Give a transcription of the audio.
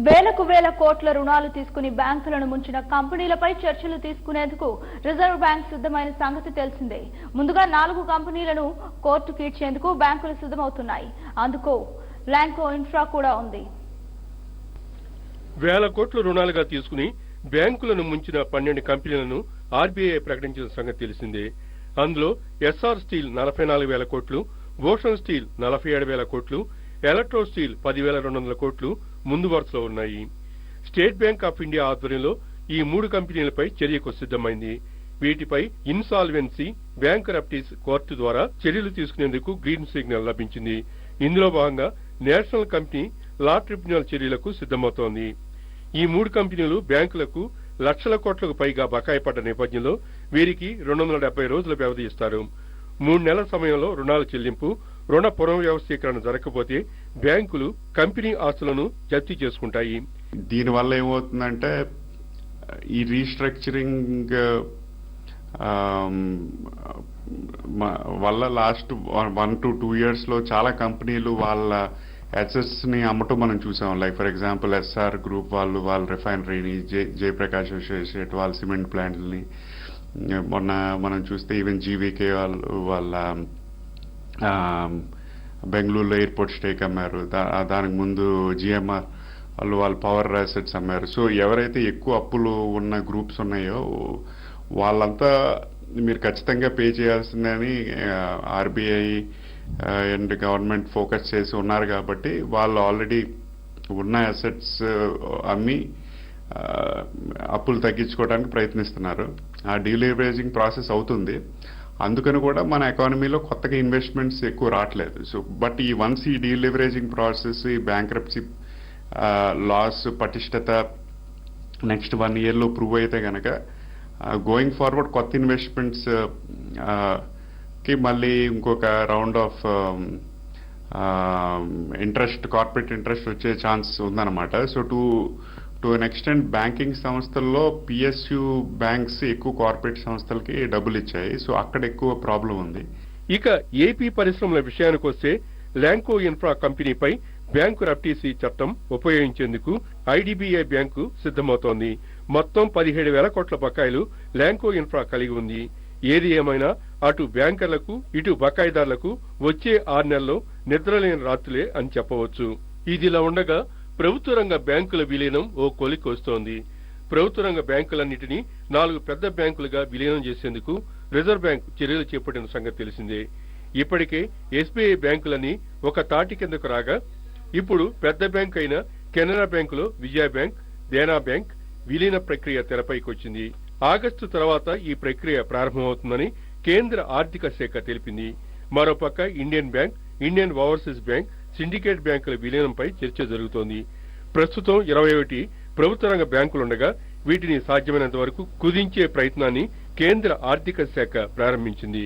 వేలకు వేల కోట్ల రుణాలు తీసుకుని బ్యాంకులను ముంచిన కంపెనీలపై చర్చలు తీసుకునేందుకు రిజర్వ్ బ్యాంక్ సిద్ధమైన సంగతి తెలిసిందే. ముందుగా 4 కంపెనీలను కోర్టుకు ఇచ్చేందుకు బ్యాంకులు సిద్ధమవుతున్నాయి. అందుకు ల్యాంకో ఇన్ఫ్రా కూడా ఉంది. వేల కోట్ల రుణాలుగా తీసుకుని బ్యాంకులను ముంచిన 12 కంపెనీలను ఆర్బీఐ ప్రకటించిన సంగతి తెలిసిందే. అందులో ఎస్ఆర్ స్టీల్ 44,000 కోట్లు, ఓషన్ స్టీల్ 47,000 కోట్లు, ఎలక్ట్రో స్టీల్ 10,200 కోట్లు ముందు వరుసలో ఉన్నాయి. స్టేట్ బ్యాంక్ ఆఫ్ ఇండియా ఆధ్వర్యంలో ఈ 3 కంపెనీలపై చర్యకు సిద్ధమైంది. వీటిపై ఇన్సాల్వెన్సీ, బ్యాంకరప్టీస్ కోర్టు ద్వారా చర్యలు తీసుకునేందుకు గ్రీన్ సిగ్నల్ లభించింది. ఇందులో భాగంగా నేషనల్ కంపెనీ లా ట్రిబ్యునల్ చర్యలకు సిద్ధమవుతోంది. ఈ 3 కంపెనీలు బ్యాంకులకు లక్షల కోట్లకు పైగా బకాయి పడ్డ నేపథ్యంలో వీరికి 270 రోజుల వ్యవధి ఇస్తారు. 3 నెలల సమయంలో రుణాల చెల్లింపు, రుణ పునర్వ్యవస్థీకరణ జరగకపోతే బ్యాంకులు కంపెనీ ఆస్తులను జప్తీ చేసుకుంటాయి. దీనివల్ల ఏమవుతుందంటే ఈ రీస్ట్రక్చరింగ్ వల్ల లాస్ట్ 1 to 2 years లో చాలా కంపెనీలు వాళ్ళ అసెట్స్ ని అమ్మటం మనం చూసాం. Like for example SR group వాళ్ళ రిఫైనరీని, జయప్రకాష్ అసోసియేట్ వాళ్ళ సిమెంట్ ప్లాంట్లని, మొన్న మనం చూస్తే ఈవెన్ జీవీకే వాళ్ళ బెంగళూరులో ఎయిర్పోర్ట్ స్టేక్ అమ్మారు. దానికి ముందు జిఎంఆర్ వాళ్ళ పవర్ అసెట్స్ అమ్మారు. సో ఎవరైతే ఎక్కువ అప్పులు ఉన్న గ్రూప్స్ ఉన్నాయో వాళ్ళంతా మీరు ఖచ్చితంగా పే చేయాల్సిందని ఆర్బీఐ అండ్ గవర్నమెంట్ ఫోకస్ చేసి ఉన్నారు. కాబట్టి వాళ్ళు ఆల్రెడీ ఉన్న అసెట్స్ అమ్మి అప్పులు తగ్గించుకోవడానికి ప్రయత్నిస్తున్నారు. ఆ డీలివరేజింగ్ ప్రాసెస్ అవుతుంది. అందుకని కూడా మన ఎకానమీలో కొత్తగా ఇన్వెస్ట్మెంట్స్ ఎక్కువ రావట్లేదు. సో బట్ వన్స్ ఈ డీలివరేజింగ్ ప్రాసెస్, ఈ బ్యాంక్రప్సీ లాస్ పటిష్టత నెక్స్ట్ 1 year లో ప్రూవ్ అయితే కనుక గోయింగ్ ఫార్వర్డ్ కొత్త ఇన్వెస్ట్మెంట్స్ కి మళ్ళీ ఇంకొక round of interest, corporate interest వచ్చే ఛాన్స్ ఉందన్నమాట. So to an extent banking సంస్థల్లో పిఎస్యు బ్యాంక్స్ ఎక్కువ కార్పొరేట్ సంస్థలకి డబ్బులు ఇచ్చాయి. సో అక్కడ ఎక్కువ ప్రాబ్లం ఉంది. ఇక ఏపీ పరిశ్రమల విషయానికి వస్తే ల్యాంకో ఇన్ఫ్రా కంపెనీపై బ్యాంకరప్టీసీ చట్టం ఉపయోగించేందుకు ఐడిబిఐ బ్యాంకు సిద్ధమవుతోంది. మొత్తం 17,000 కోట్ల బకాయిలు ల్యాంకో ఇన్ఫ్రా కలిగి ఉంది. ఏది ఏమైనా అటు బ్యాంకర్లకు ఇటు బకాయిదారులకు వచ్చే 6 నెలల్లో నిద్రలేని రాత్రులే అని చెప్పవచ్చు. ఇదిలా ఉండగా ప్రభుత్వ రంగ బ్యాంకుల విలీనం ఓ కొలిక్కి వస్తోంది. ప్రభుత్వ రంగ బ్యాంకులన్నింటినీ 4 పెద్ద బ్యాంకులుగా విలీనం చేసేందుకు రిజర్వ్ బ్యాంక్ చర్యలు చేపట్టిన సంగతి తెలిసిందే. ఇప్పటికే ఎస్బీఐ బ్యాంకులన్నీ ఒక తాటి కిందకు రాగా ఇప్పుడు పెద్ద బ్యాంక్ అయిన కెనరా బ్యాంకులో విజయ బ్యాంక్, దేనా బ్యాంక్ విలీన ప్రక్రియ తెరపైకొచ్చింది. ఆగస్టు తర్వాత ఈ ప్రక్రియ ప్రారంభమవుతుందని కేంద్ర ఆర్థిక శాఖ తెలిపింది. మరోపక్క Indian bank, Indian overseas bank, syndicate బ్యాంకుల విలీనంపై చర్చ జరుగుతోంది. ప్రస్తుతం 21 ప్రభుత్వ రంగ బ్యాంకులుండగా వీటిని సాధ్యమైనంత వరకు కుదించే ప్రయత్నాన్ని కేంద్ర ఆర్థిక శాఖ ప్రారంభించింది.